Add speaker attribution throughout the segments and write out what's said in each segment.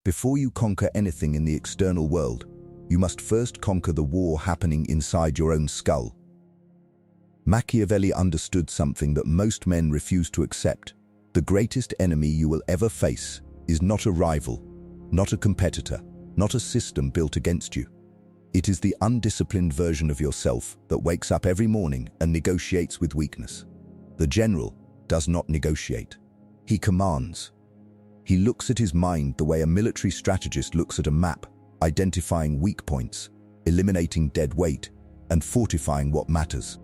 Speaker 1: Before you conquer anything in the external world, you must first conquer the war happening inside your own skull. Machiavelli understood something that most men refuse to accept. The greatest enemy you will ever face is not a rival, not a competitor, not a system built against you. It is the undisciplined version of yourself that wakes up every morning and negotiates with weakness. The general does not negotiate. He commands. He looks at his mind the way a military strategist looks at a map, identifying weak points, eliminating dead weight, and fortifying what matters.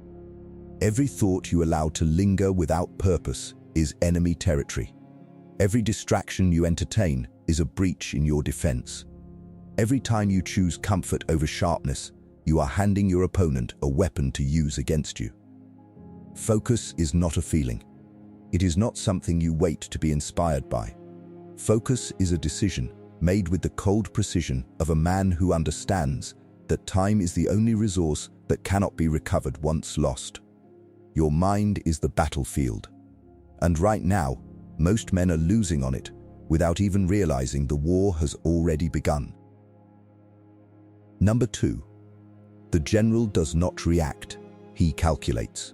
Speaker 1: Every thought you allow to linger without purpose is enemy territory. Every distraction you entertain is a breach in your defense. Every time you choose comfort over sharpness, you are handing your opponent a weapon to use against you. Focus is not a feeling. It is not something you wait to be inspired by. Focus is a decision made with the cold precision of a man who understands that time is the only resource that cannot be recovered once lost. Your mind is the battlefield. And right now, most men are losing on it without even realizing the war has already begun. Number 2. The general does not react, he calculates.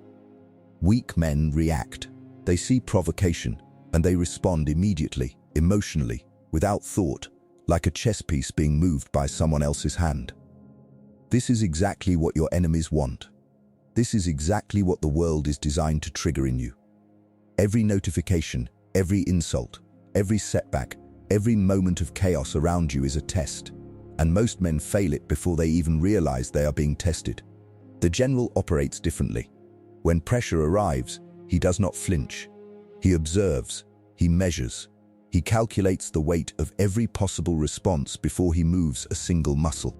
Speaker 1: Weak men react. They see provocation, and they respond immediately, emotionally, without thought, like a chess piece being moved by someone else's hand. This is exactly what your enemies want. This is exactly what the world is designed to trigger in you. Every notification, every insult, every setback, every moment of chaos around you is a test, and most men fail it before they even realize they are being tested. The general operates differently. When pressure arrives, he does not flinch. He observes, he measures, he calculates the weight of every possible response before he moves a single muscle.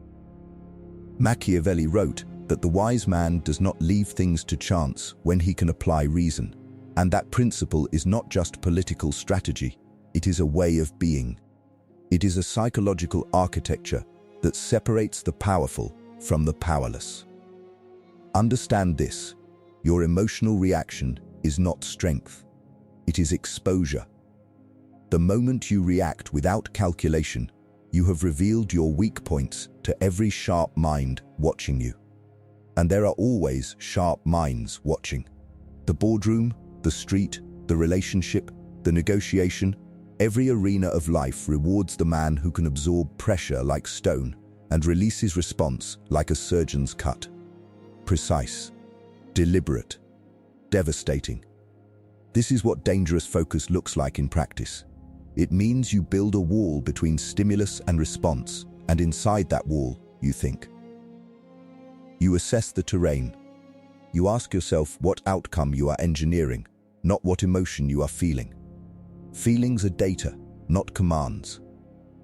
Speaker 1: Machiavelli wrote that the wise man does not leave things to chance when he can apply reason, and that principle is not just political strategy, it is a way of being. It is a psychological architecture that separates the powerful from the powerless. Understand this: your emotional reaction is not strength, it is exposure. The moment you react without calculation, you have revealed your weak points to every sharp mind watching you. And there are always sharp minds watching. The boardroom, the street, the relationship, the negotiation, every arena of life rewards the man who can absorb pressure like stone and release his response like a surgeon's cut. Precise, deliberate, devastating. This is what dangerous focus looks like in practice. It means you build a wall between stimulus and response, and inside that wall, you think. You assess the terrain. You ask yourself what outcome you are engineering, not what emotion you are feeling. Feelings are data, not commands.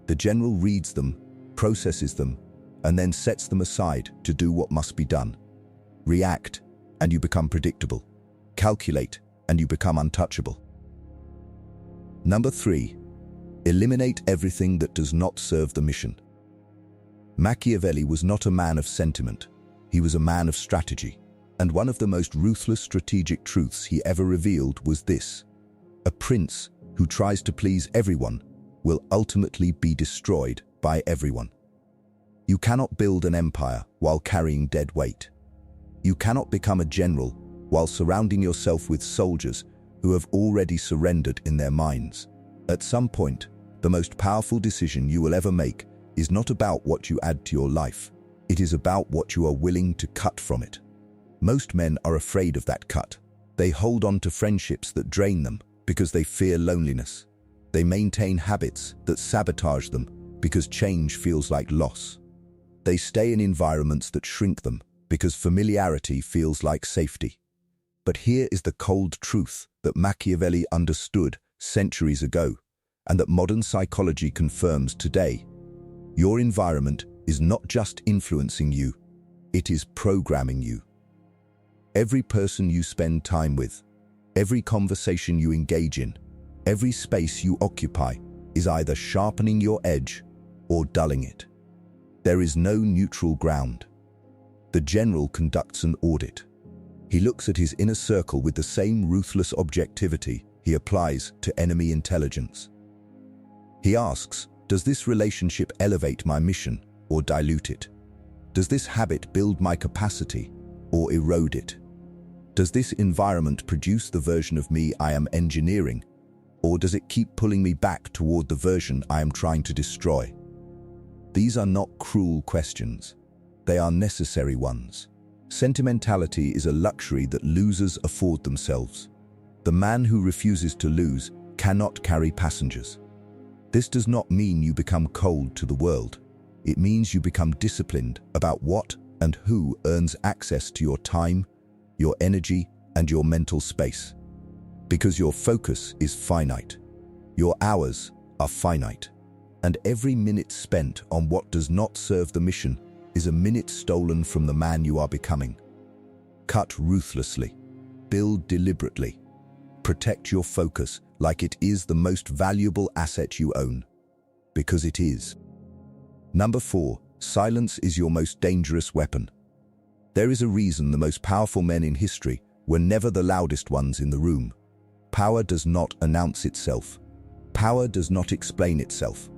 Speaker 1: The general reads them, processes them, and then sets them aside to do what must be done. React, and you become predictable. Calculate, and you become untouchable. Number 3. Eliminate everything that does not serve the mission. Machiavelli was not a man of sentiment. He was a man of strategy. And one of the most ruthless strategic truths he ever revealed was this: a prince who tries to please everyone will ultimately be destroyed by everyone. You cannot build an empire while carrying dead weight. You cannot become a general while surrounding yourself with soldiers who have already surrendered in their minds. At some point, the most powerful decision you will ever make is not about what you add to your life. It is about what you are willing to cut from it. Most men are afraid of that cut. They hold on to friendships that drain them because they fear loneliness. They maintain habits that sabotage them because change feels like loss. They stay in environments that shrink them because familiarity feels like safety. But here is the cold truth that Machiavelli understood centuries ago, and that modern psychology confirms today. Your environment is not just influencing you, it is programming you. Every person you spend time with, every conversation you engage in, every space you occupy is either sharpening your edge or dulling it. There is no neutral ground. The general conducts an audit. He looks at his inner circle with the same ruthless objectivity he applies to enemy intelligence. He asks, Does this relationship elevate my mission or dilute it? Does this habit build my capacity or erode it? Does this environment produce the version of me I am engineering, or does it keep pulling me back toward the version I am trying to destroy? These are not cruel questions. They are necessary ones. Sentimentality is a luxury that losers afford themselves. The man who refuses to lose cannot carry passengers. This does not mean you become cold to the world. It means you become disciplined about what and who earns access to your time, your energy, and your mental space. Because your focus is finite. Your hours are finite. And every minute spent on what does not serve the mission is a minute stolen from the man you are becoming. Cut ruthlessly. Build deliberately. Protect your focus like it is the most valuable asset you own. Because it is. Number 4, silence is your most dangerous weapon. There is a reason the most powerful men in history were never the loudest ones in the room. Power does not announce itself. Power does not explain itself.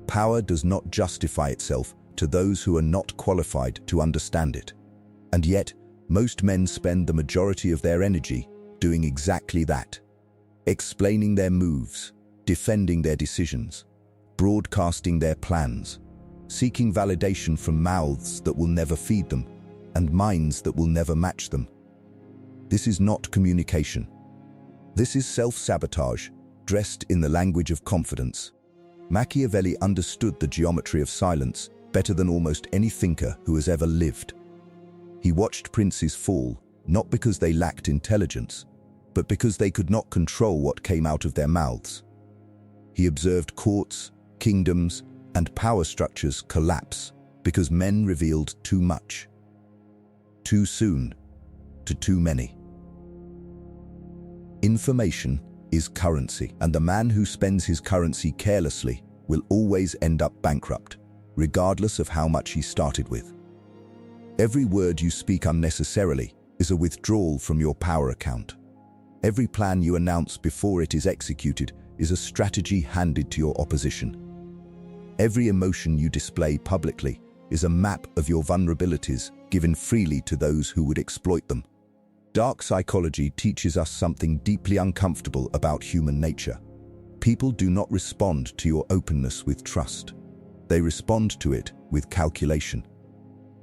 Speaker 1: Power does not justify itself to those who are not qualified to understand it. And yet, most men spend the majority of their energy doing exactly that. Explaining their moves, defending their decisions, broadcasting their plans, seeking validation from mouths that will never feed them, and minds that will never match them. This is not communication. This is self-sabotage, dressed in the language of confidence. Machiavelli understood the geometry of silence better than almost any thinker who has ever lived. He watched princes fall, not because they lacked intelligence, but because they could not control what came out of their mouths. He observed courts, kingdoms, and power structures collapse because men revealed too much, too soon, to too many. Information is currency, and the man who spends his currency carelessly will always end up bankrupt, regardless of how much he started with. Every word you speak unnecessarily is a withdrawal from your power account. Every plan you announce before it is executed is a strategy handed to your opposition. Every emotion you display publicly is a map of your vulnerabilities given freely to those who would exploit them. Dark psychology teaches us something deeply uncomfortable about human nature. People do not respond to your openness with trust. They respond to it with calculation.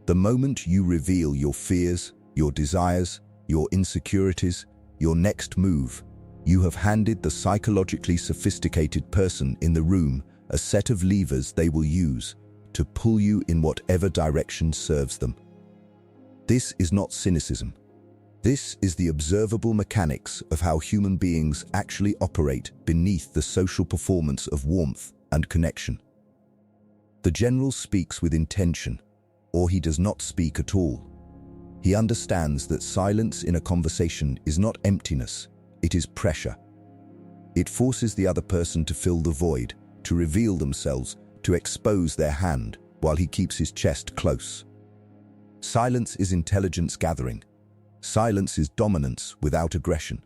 Speaker 1: The moment you reveal your fears, your desires, your insecurities, your next move, you have handed the psychologically sophisticated person in the room a set of levers they will use to pull you in whatever direction serves them. This is not cynicism. This is the observable mechanics of how human beings actually operate beneath the social performance of warmth and connection. The general speaks with intention, or he does not speak at all. He understands that silence in a conversation is not emptiness, it is pressure. It forces the other person to fill the void, to reveal themselves, to expose their hand, while he keeps his chest close. Silence is intelligence gathering. Silence is dominance without aggression.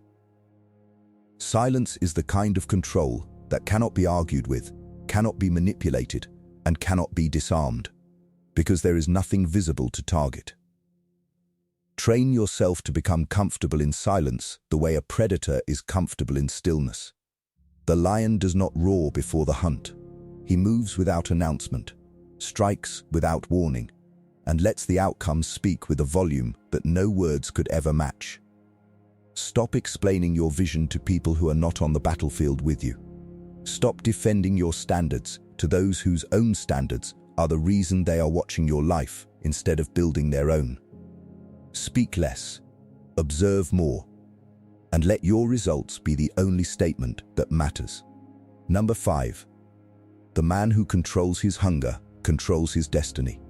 Speaker 1: Silence is the kind of control that cannot be argued with, cannot be manipulated, and cannot be disarmed, because there is nothing visible to target. Train yourself to become comfortable in silence the way a predator is comfortable in stillness. The lion does not roar before the hunt. He moves without announcement, strikes without warning, and lets the outcome speak with a volume that no words could ever match. Stop explaining your vision to people who are not on the battlefield with you. Stop defending your standards to those whose own standards are the reason they are watching your life instead of building their own. Speak less, observe more, and let your results be the only statement that matters. Number 5. The man who controls his hunger controls his destiny.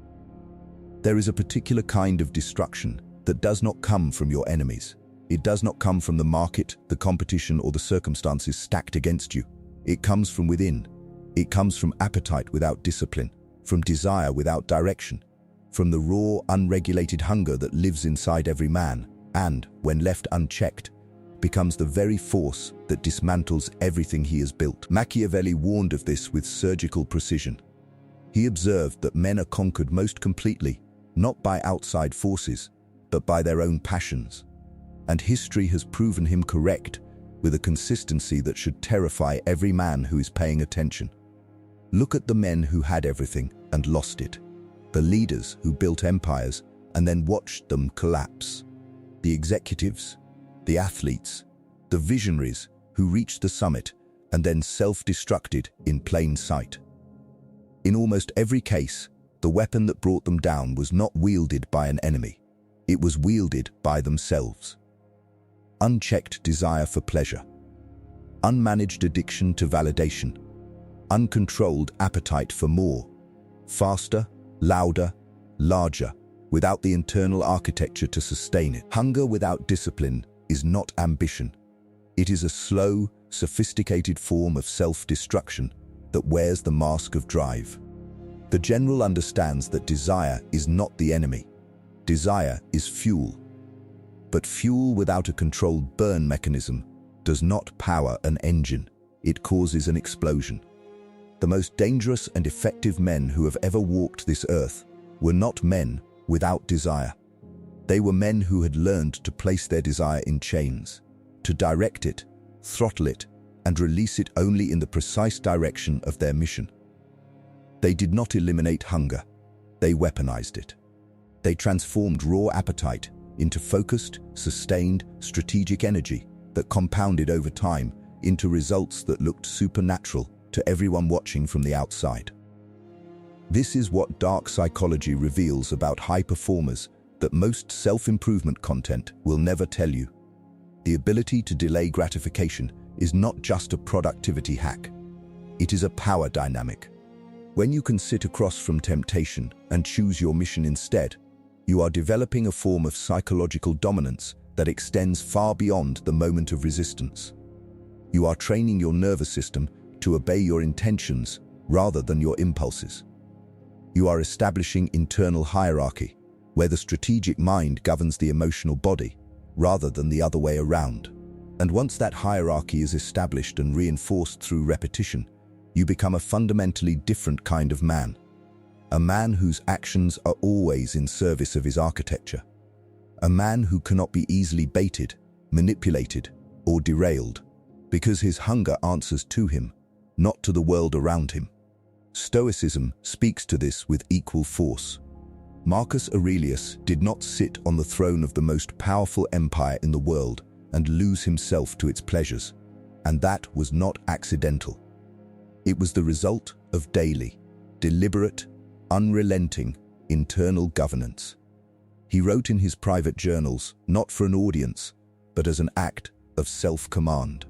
Speaker 1: There is a particular kind of destruction that does not come from your enemies. It does not come from the market, the competition, or the circumstances stacked against you. It comes from within. It comes from appetite without discipline, from desire without direction, from the raw, unregulated hunger that lives inside every man and, when left unchecked, becomes the very force that dismantles everything he has built. Machiavelli warned of this with surgical precision. He observed that men are conquered most completely, not by outside forces, but by their own passions. And history has proven him correct with a consistency that should terrify every man who is paying attention. Look at the men who had everything and lost it, the leaders who built empires and then watched them collapse, the executives, the athletes, the visionaries who reached the summit and then self-destructed in plain sight. In almost every case, the weapon that brought them down was not wielded by an enemy. It was wielded by themselves. Unchecked desire for pleasure, unmanaged addiction to validation, uncontrolled appetite for more, faster, louder, larger, without the internal architecture to sustain it. Hunger without discipline is not ambition. It is a slow, sophisticated form of self-destruction that wears the mask of drive. The general understands that desire is not the enemy. Desire is fuel. But fuel without a controlled burn mechanism does not power an engine. It causes an explosion. The most dangerous and effective men who have ever walked this earth were not men without desire. They were men who had learned to place their desire in chains, to direct it, throttle it, and release it only in the precise direction of their mission. They did not eliminate hunger. They weaponized it. They transformed raw appetite into focused, sustained, strategic energy that compounded over time into results that looked supernatural to everyone watching from the outside. This is what dark psychology reveals about high performers that most self-improvement content will never tell you. The ability to delay gratification is not just a productivity hack. It is a power dynamic. When you can sit across from temptation and choose your mission instead, you are developing a form of psychological dominance that extends far beyond the moment of resistance. You are training your nervous system to obey your intentions rather than your impulses. You are establishing internal hierarchy, where the strategic mind governs the emotional body, rather than the other way around. And once that hierarchy is established and reinforced through repetition, you become a fundamentally different kind of man. A man whose actions are always in service of his architecture. A man who cannot be easily baited, manipulated, or derailed, because his hunger answers to him, not to the world around him. Stoicism speaks to this with equal force. Marcus Aurelius did not sit on the throne of the most powerful empire in the world and lose himself to its pleasures, and that was not accidental. It was the result of daily, deliberate, unrelenting internal governance. He wrote in his private journals, not for an audience, but as an act of self-command,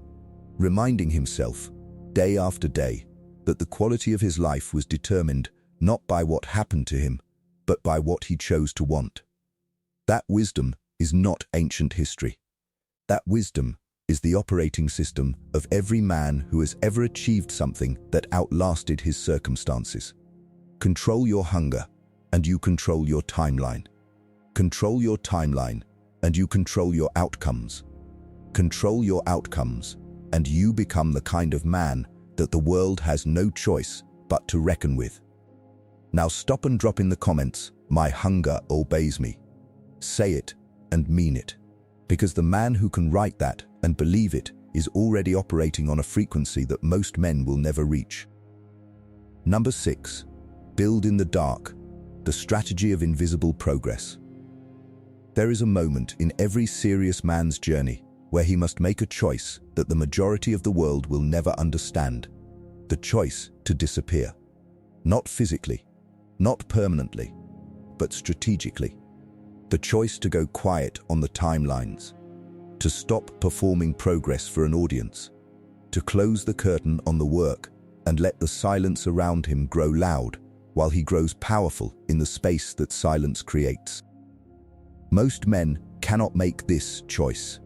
Speaker 1: reminding himself, day after day, that the quality of his life was determined not by what happened to him, but by what he chose to want. That wisdom is not ancient history. That wisdom is the operating system of every man who has ever achieved something that outlasted his circumstances. Control your hunger, and you control your timeline. Control your timeline, and you control your outcomes. Control your outcomes, and you become the kind of man that the world has no choice but to reckon with. Now stop and drop in the comments, "My hunger obeys me." Say it and mean it, because the man who can write that and believe it is already operating on a frequency that most men will never reach. Number 6. Build in the dark, the strategy of invisible progress. There is a moment in every serious man's journey where he must make a choice that the majority of the world will never understand. The choice to disappear. Not physically, not permanently, but strategically. The choice to go quiet on the timelines. To stop performing progress for an audience. To close the curtain on the work and let the silence around him grow loud while he grows powerful in the space that silence creates. Most men cannot make this choice.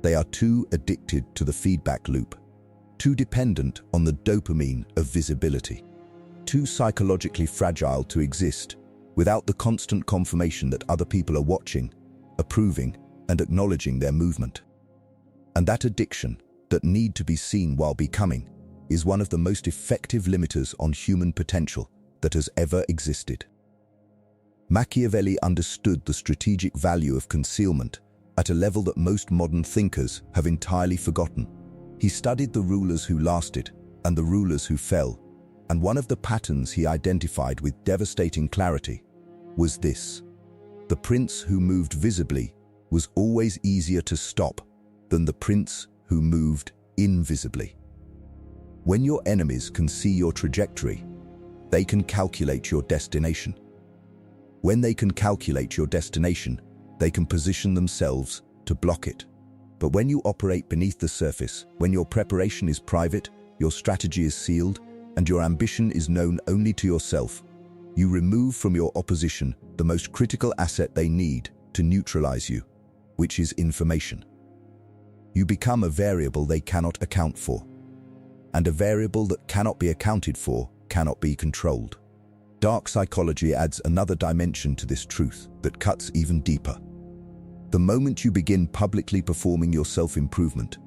Speaker 1: They are too addicted to the feedback loop, too dependent on the dopamine of visibility, too psychologically fragile to exist without the constant confirmation that other people are watching, approving, and acknowledging their movement. And that addiction, that need to be seen while becoming, is one of the most effective limiters on human potential that has ever existed. Machiavelli understood the strategic value of concealment at a level that most modern thinkers have entirely forgotten. He studied the rulers who lasted and the rulers who fell, and one of the patterns he identified with devastating clarity was this: the prince who moved visibly was always easier to stop than the prince who moved invisibly. When your enemies can see your trajectory, they can calculate your destination. When they can calculate your destination, they can position themselves to block it. But when you operate beneath the surface, when your preparation is private, your strategy is sealed, and your ambition is known only to yourself, you remove from your opposition the most critical asset they need to neutralize you, which is information. You become a variable they cannot account for, and a variable that cannot be accounted for cannot be controlled. Dark psychology adds another dimension to this truth that cuts even deeper. The moment you begin publicly performing your self-improvement,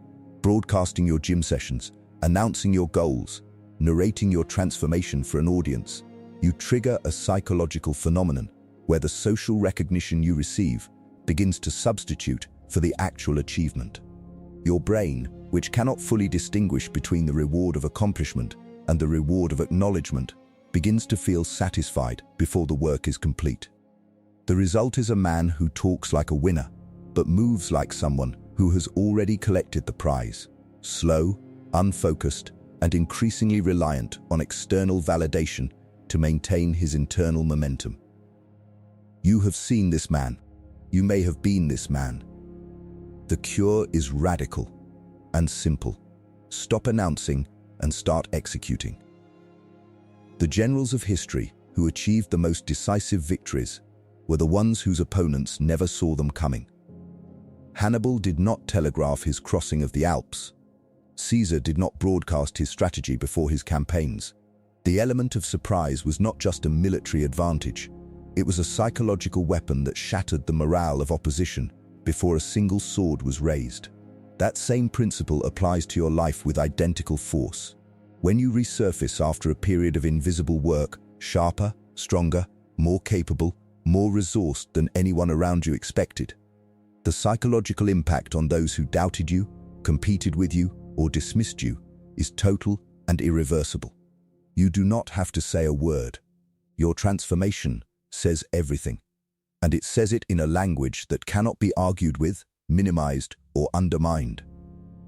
Speaker 1: broadcasting your gym sessions, announcing your goals, narrating your transformation for an audience, you trigger a psychological phenomenon where the social recognition you receive begins to substitute for the actual achievement. Your brain, which cannot fully distinguish between the reward of accomplishment and the reward of acknowledgement, begins to feel satisfied before the work is complete. The result is a man who talks like a winner, but moves like someone who has already collected the prize, slow, unfocused, and increasingly reliant on external validation to maintain his internal momentum. You have seen this man. You may have been this man. The cure is radical and simple. Stop announcing and start executing. The generals of history who achieved the most decisive victories were the ones whose opponents never saw them coming. Hannibal did not telegraph his crossing of the Alps. Caesar did not broadcast his strategy before his campaigns. The element of surprise was not just a military advantage, it was a psychological weapon that shattered the morale of opposition before a single sword was raised. That same principle applies to your life with identical force. When you resurface after a period of invisible work, sharper, stronger, more capable, more resourced than anyone around you expected, the psychological impact on those who doubted you, competed with you, or dismissed you is total and irreversible. You do not have to say a word. Your transformation says everything, and it says it in a language that cannot be argued with, minimized, or undermined.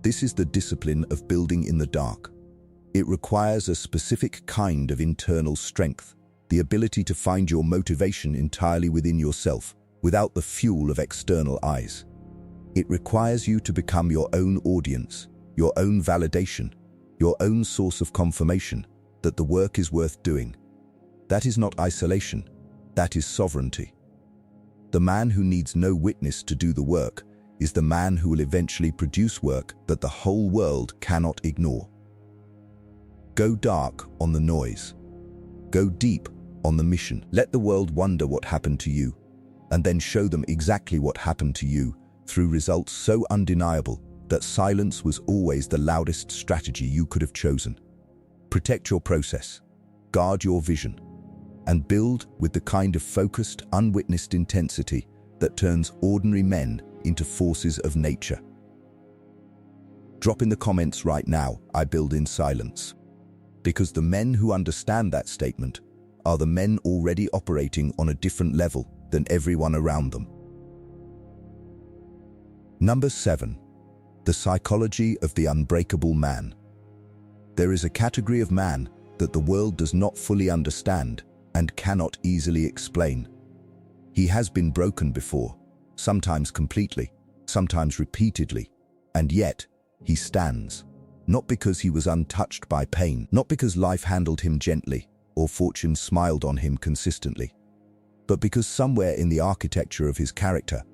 Speaker 1: This is the discipline of building in the dark. It requires a specific kind of internal strength, the ability to find your motivation entirely within yourself, without the fuel of external eyes. It requires you to become your own audience, your own validation, your own source of confirmation that the work is worth doing. That is not isolation, that is sovereignty. The man who needs no witness to do the work is the man who will eventually produce work that the whole world cannot ignore. Go dark on the noise. Go deep on the mission. Let the world wonder what happened to you, and then show them exactly what happened to you through results so undeniable that silence was always the loudest strategy you could have chosen. Protect your process, guard your vision, and build with the kind of focused, unwitnessed intensity that turns ordinary men into forces of nature. Drop in the comments right now, "I build in silence." Because the men who understand that statement are the men already operating on a different level than everyone around them. Number 7. The psychology of the unbreakable man. There is a category of man that the world does not fully understand and cannot easily explain. He has been broken before, sometimes completely, sometimes repeatedly, and yet he stands. Not because he was untouched by pain, not because life handled him gently or fortune smiled on him consistently, but because somewhere in the architecture of his character,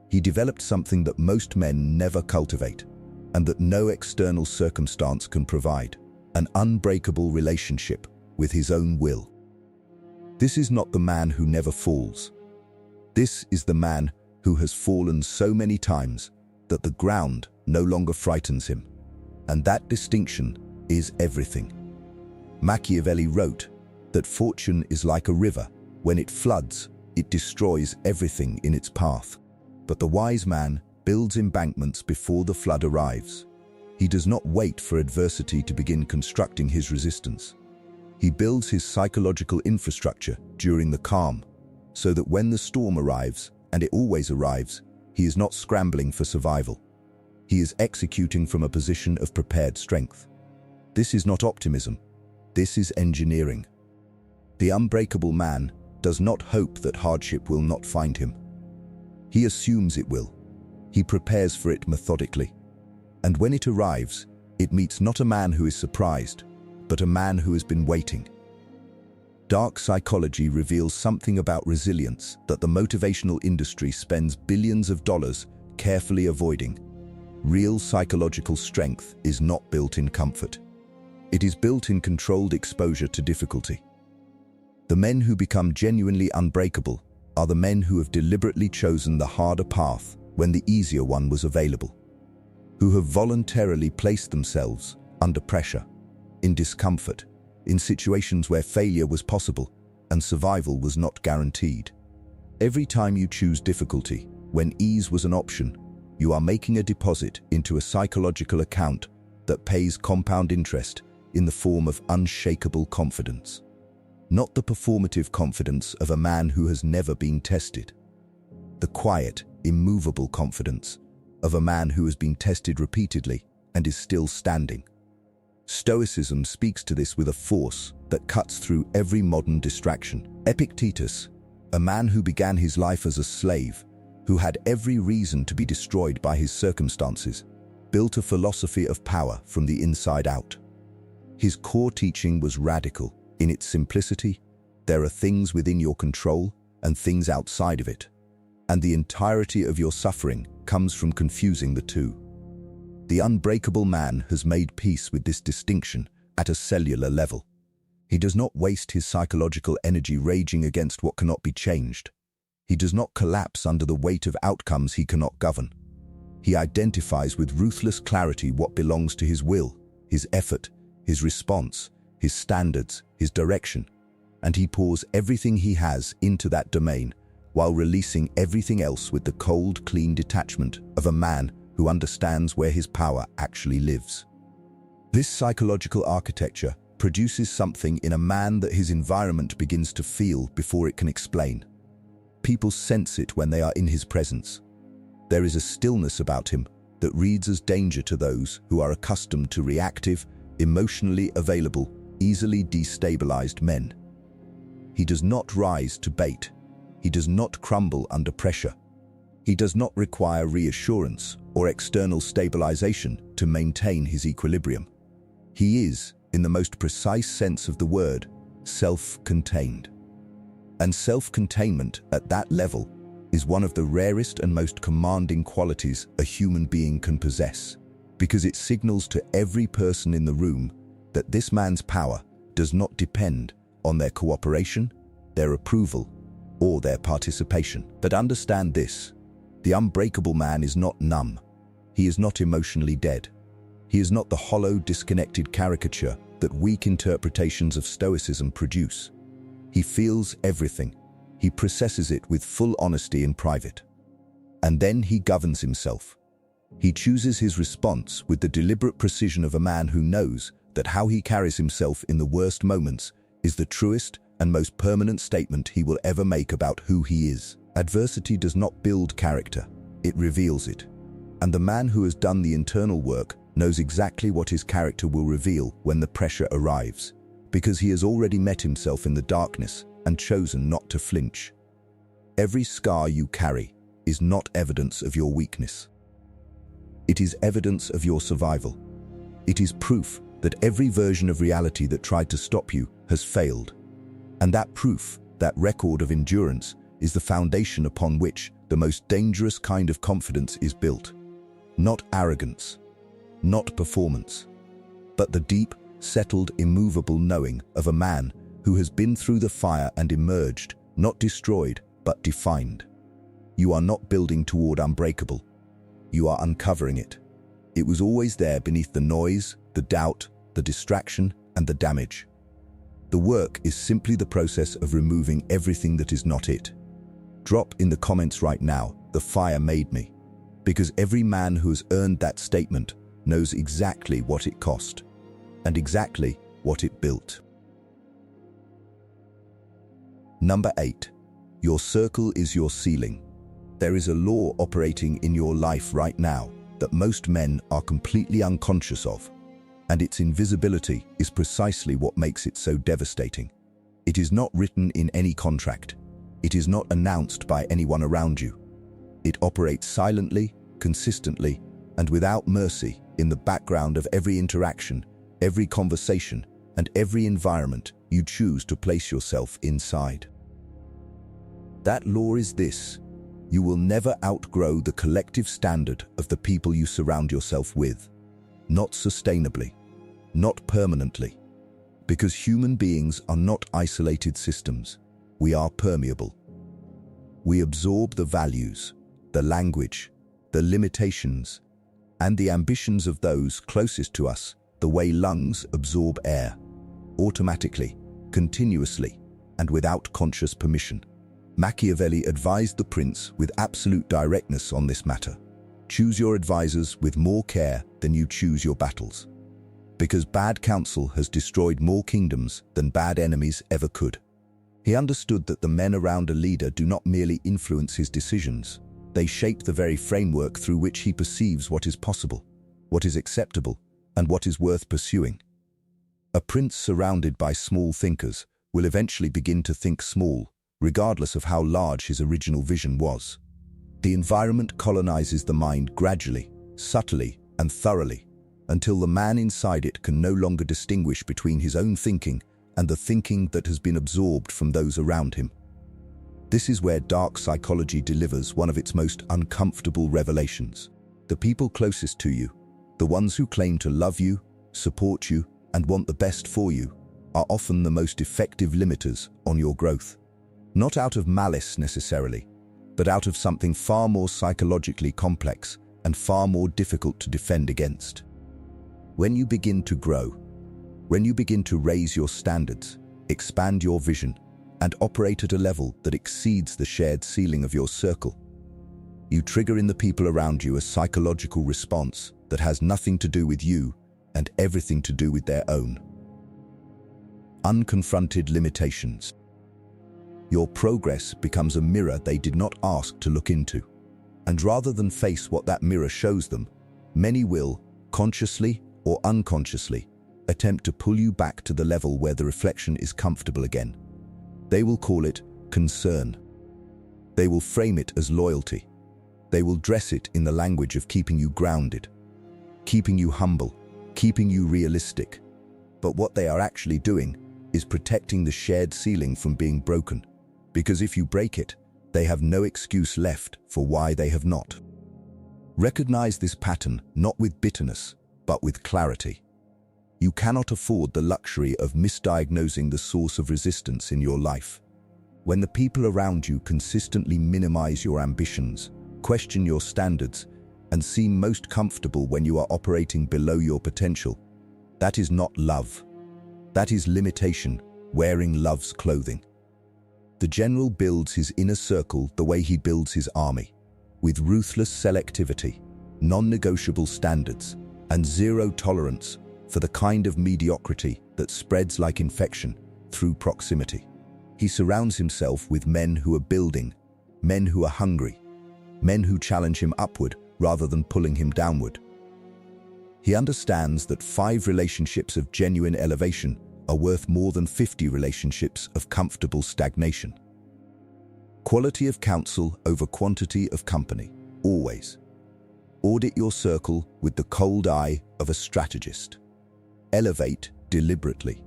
Speaker 1: he developed something that most men never cultivate and that no external circumstance can provide: an unbreakable relationship with his own will. This is not the man who never falls. This is the man who has fallen so many times that the ground no longer frightens him. And that distinction is everything. Machiavelli wrote that fortune is like a river. When it floods, it destroys everything in its path. But the wise man builds embankments before the flood arrives. He does not wait for adversity to begin constructing his resistance. He builds his psychological infrastructure during the calm, so that when the storm arrives, and it always arrives, he is not scrambling for survival. He is executing from a position of prepared strength. This is not optimism. This is engineering. The unbreakable man does not hope that hardship will not find him. He assumes it will. He prepares for it methodically. And when it arrives, it meets not a man who is surprised, but a man who has been waiting. Dark psychology reveals something about resilience that the motivational industry spends billions of dollars carefully avoiding. Real psychological strength is not built in comfort. It is built in controlled exposure to difficulty. The men who become genuinely unbreakable are the men who have deliberately chosen the harder path when the easier one was available, who have voluntarily placed themselves under pressure, in discomfort, in situations where failure was possible and survival was not guaranteed. Every time you choose difficulty, when ease was an option, you are making a deposit into a psychological account that pays compound interest in the form of unshakable confidence. Not the performative confidence of a man who has never been tested. The quiet, immovable confidence of a man who has been tested repeatedly and is still standing. Stoicism speaks to this with a force that cuts through every modern distraction. Epictetus, a man who began his life as a slave, who had every reason to be destroyed by his circumstances, built a philosophy of power from the inside out. His core teaching was radical. In its simplicity, there are things within your control and things outside of it, and the entirety of your suffering comes from confusing the two. The unbreakable man has made peace with this distinction at a cellular level. He does not waste his psychological energy raging against what cannot be changed. He does not collapse under the weight of outcomes he cannot govern. He identifies with ruthless clarity what belongs to his will, his effort, his response, his standards, his direction, and he pours everything he has into that domain while releasing everything else with the cold, clean detachment of a man who understands where his power actually lives. This psychological architecture produces something in a man that his environment begins to feel before it can explain. People sense it when they are in his presence. There is a stillness about him that reads as danger to those who are accustomed to reactive, emotionally available, easily destabilized men. He does not rise to bait. He does not crumble under pressure. He does not require reassurance or external stabilization to maintain his equilibrium. He is, in the most precise sense of the word, self-contained. And self-containment at that level is one of the rarest and most commanding qualities a human being can possess, because it signals to every person in the room that this man's power does not depend on their cooperation, their approval, or their participation. But understand this: the unbreakable man is not numb. He is not emotionally dead. He is not the hollow, disconnected caricature that weak interpretations of Stoicism produce. He feels everything. He processes it with full honesty in private. And then he governs himself. He chooses his response with the deliberate precision of a man who knows that how he carries himself in the worst moments is the truest and most permanent statement he will ever make about who he is. Adversity does not build character, it reveals it. And the man who has done the internal work knows exactly what his character will reveal when the pressure arrives, because he has already met himself in the darkness and chosen not to flinch. Every scar you carry is not evidence of your weakness. It is evidence of your survival. It is proof that every version of reality that tried to stop you has failed. And that proof, that record of endurance, is the foundation upon which the most dangerous kind of confidence is built. Not arrogance, not performance, but the deep, settled, immovable knowing of a man who has been through the fire and emerged, not destroyed, but defined. You are not building toward unbreakable. you are uncovering it. It was always there beneath the noise, the doubt, the distraction, and the damage. The work is simply the process of removing everything that is not it. Drop in the comments right now, "The fire made me," because every man who has earned that statement knows exactly what it cost and exactly what it built. Number 8. Your circle is your ceiling. There is a law operating in your life right now that most men are completely unconscious of, and its invisibility is precisely what makes it so devastating. It is not written in any contract. It is not announced by anyone around you. It operates silently, consistently, and without mercy in the background of every interaction, every conversation, and every environment you choose to place yourself inside. That law is this: you will never outgrow the collective standard of the people you surround yourself with. Not sustainably, not permanently. Because human beings are not isolated systems. We are permeable. We absorb the values, the language, the limitations, and the ambitions of those closest to us the way lungs absorb air, automatically, continuously, and without conscious permission. Machiavelli advised the prince with absolute directness on this matter. Choose your advisors with more care than you choose your battles. Because bad counsel has destroyed more kingdoms than bad enemies ever could. He understood that the men around a leader do not merely influence his decisions. They shape the very framework through which he perceives what is possible, what is acceptable, and what is worth pursuing. A prince surrounded by small thinkers will eventually begin to think small, regardless of how large his original vision was. The environment colonizes the mind gradually, subtly, and thoroughly, until the man inside it can no longer distinguish between his own thinking and the thinking that has been absorbed from those around him. This is where dark psychology delivers one of its most uncomfortable revelations. The people closest to you, the ones who claim to love you, support you, and want the best for you, are often the most effective limiters on your growth. Not out of malice necessarily, but out of something far more psychologically complex and far more difficult to defend against. When you begin to grow, when you begin to raise your standards, expand your vision, and operate at a level that exceeds the shared ceiling of your circle, you trigger in the people around you a psychological response that has nothing to do with you and everything to do with their own. Unconfronted limitations. Your progress becomes a mirror they did not ask to look into. And rather than face what that mirror shows them, many will, consciously or unconsciously, attempt to pull you back to the level where the reflection is comfortable again. They will call it concern. They will frame it as loyalty. They will dress it in the language of keeping you grounded, keeping you humble, keeping you realistic. But what they are actually doing is protecting the shared ceiling from being broken, because if you break it, they have no excuse left for why they have not. Recognize this pattern not with bitterness, but with clarity. You cannot afford the luxury of misdiagnosing the source of resistance in your life. When the people around you consistently minimize your ambitions, question your standards, and seem most comfortable when you are operating below your potential, that is not love. That is limitation, wearing love's clothing. The general builds his inner circle the way he builds his army, with ruthless selectivity, non-negotiable standards, and zero tolerance for the kind of mediocrity that spreads like infection through proximity. He surrounds himself with men who are building, men who are hungry, men who challenge him upward rather than pulling him downward. He understands that 5 relationships of genuine elevation are worth more than 50 relationships of comfortable stagnation. Quality of counsel over quantity of company, always. Audit your circle with the cold eye of a strategist. Elevate deliberately.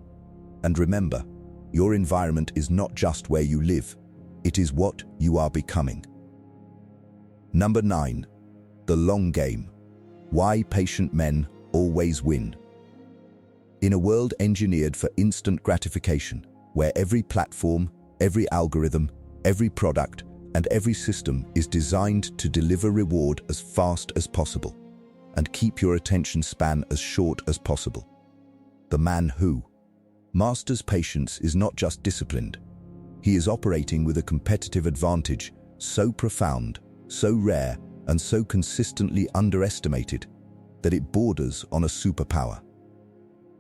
Speaker 1: And remember, your environment is not just where you live, it is what you are becoming. Number 9. The long game. Why patient men always win. In a world engineered for instant gratification, where every platform, every algorithm, every product and every system is designed to deliver reward as fast as possible and keep your attention span as short as possible. The man who masters patience is not just disciplined. He is operating with a competitive advantage so profound, so rare, and so consistently underestimated that it borders on a superpower.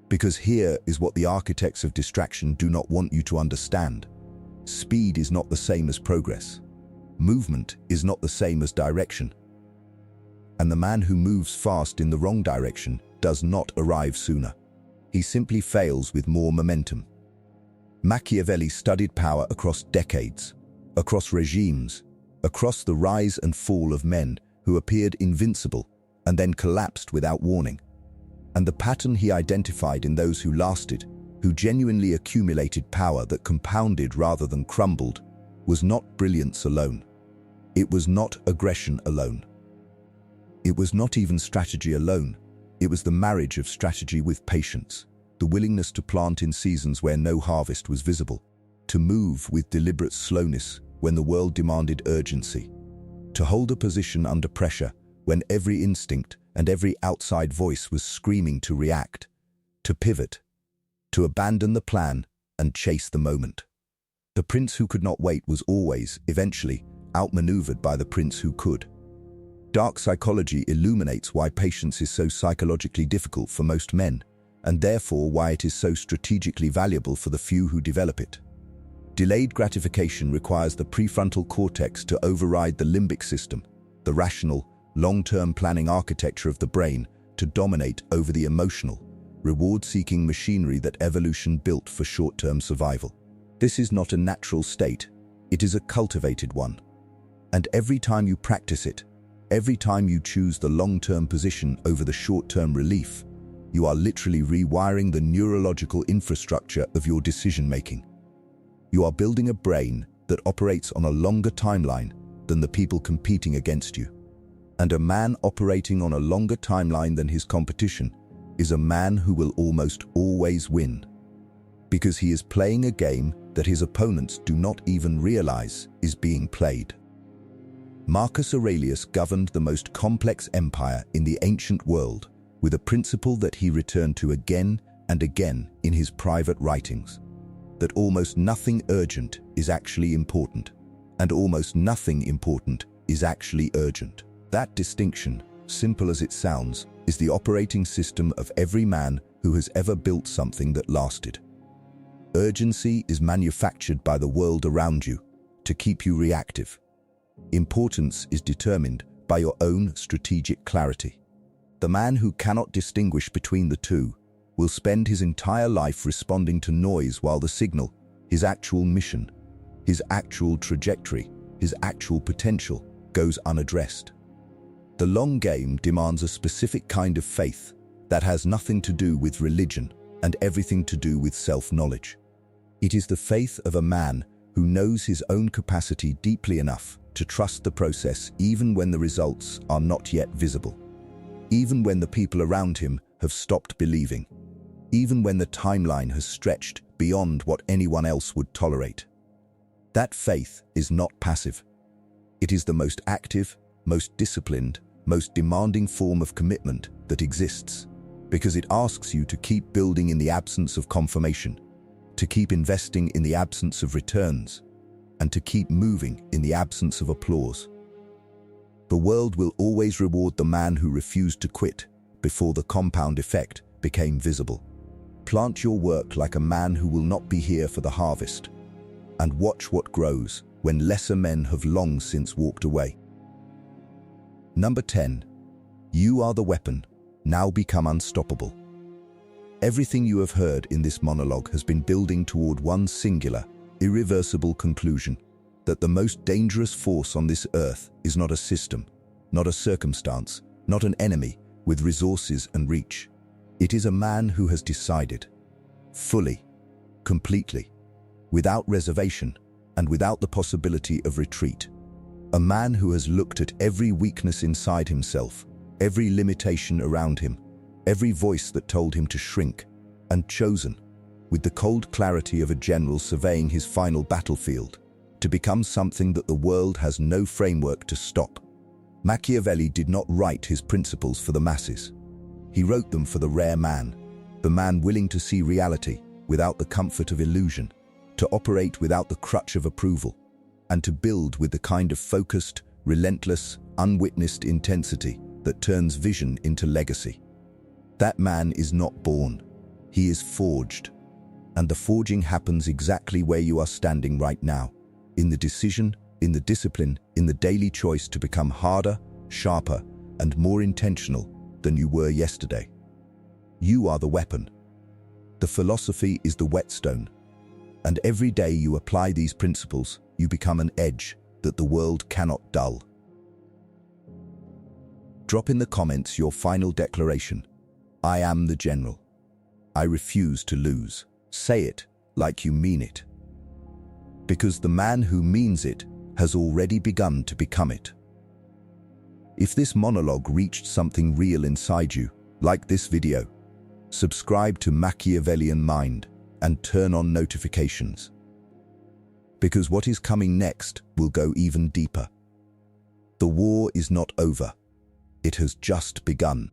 Speaker 1: Because here is what the architects of distraction do not want you to understand. Speed is not the same as progress. Movement is not the same as direction. And the man who moves fast in the wrong direction does not arrive sooner. He simply fails with more momentum. Machiavelli studied power across decades, across regimes, across the rise and fall of men who appeared invincible and then collapsed without warning. And the pattern he identified in those who lasted, who genuinely accumulated power that compounded rather than crumbled, was not brilliance alone. It was not aggression alone. It was not even strategy alone. It was the marriage of strategy with patience, the willingness to plant in seasons where no harvest was visible, to move with deliberate slowness when the world demanded urgency, to hold a position under pressure when every instinct and every outside voice was screaming to react, to pivot, to abandon the plan and chase the moment. The prince who could not wait was always, eventually, outmaneuvered by the prince who could. Dark psychology illuminates why patience is so psychologically difficult for most men, and therefore why it is so strategically valuable for the few who develop it. Delayed gratification requires the prefrontal cortex to override the limbic system, the rational, long-term planning architecture of the brain, to dominate over the emotional, reward-seeking machinery that evolution built for short-term survival. This is not a natural state, it is a cultivated one. And every time you practice it, every time you choose the long-term position over the short-term relief, you are literally rewiring the neurological infrastructure of your decision-making. You are building a brain that operates on a longer timeline than the people competing against you. And a man operating on a longer timeline than his competition is a man who will almost always win, because he is playing a game that his opponents do not even realize is being played. Marcus Aurelius governed the most complex empire in the ancient world with a principle that he returned to again and again in his private writings, that almost nothing urgent is actually important, and almost nothing important is actually urgent. That distinction, simple as it sounds, is the operating system of every man who has ever built something that lasted. Urgency is manufactured by the world around you to keep you reactive. Importance is determined by your own strategic clarity. The man who cannot distinguish between the two will spend his entire life responding to noise while the signal, his actual mission, his actual trajectory, his actual potential, goes unaddressed. The long game demands a specific kind of faith that has nothing to do with religion and everything to do with self-knowledge. It is the faith of a man who knows his own capacity deeply enough to trust the process even when the results are not yet visible, even when the people around him have stopped believing, even when the timeline has stretched beyond what anyone else would tolerate. That faith is not passive. It is the most active, most disciplined, most demanding form of commitment that exists, because it asks you to keep building in the absence of confirmation, to keep investing in the absence of returns, and to keep moving in the absence of applause. The world will always reward the man who refused to quit before the compound effect became visible. Plant your work like a man who will not be here for the harvest, and watch what grows when lesser men have long since walked away. Number 10. You are the weapon, now become unstoppable. Everything you have heard in this monologue has been building toward one singular, irreversible conclusion, that the most dangerous force on this earth is not a system, not a circumstance, not an enemy with resources and reach. It is a man who has decided, fully, completely, without reservation, and without the possibility of retreat. A man who has looked at every weakness inside himself, every limitation around him, every voice that told him to shrink, and chosen, with the cold clarity of a general surveying his final battlefield, to become something that the world has no framework to stop. Machiavelli did not write his principles for the masses. He wrote them for the rare man, the man willing to see reality without the comfort of illusion, to operate without the crutch of approval, and to build with the kind of focused, relentless, unwitnessed intensity that turns vision into legacy. That man is not born, he is forged. And the forging happens exactly where you are standing right now, in the decision, in the discipline, in the daily choice to become harder, sharper, and more intentional than you were yesterday. You are the weapon. The philosophy is the whetstone. And every day you apply these principles, you become an edge that the world cannot dull. Drop in the comments your final declaration. I am the general. I refuse to lose. Say it like you mean it. Because the man who means it has already begun to become it. If this monologue reached something real inside you, like this video, subscribe to Machiavellian Mind and turn on notifications. Because what is coming next will go even deeper. The war is not over. It has just begun.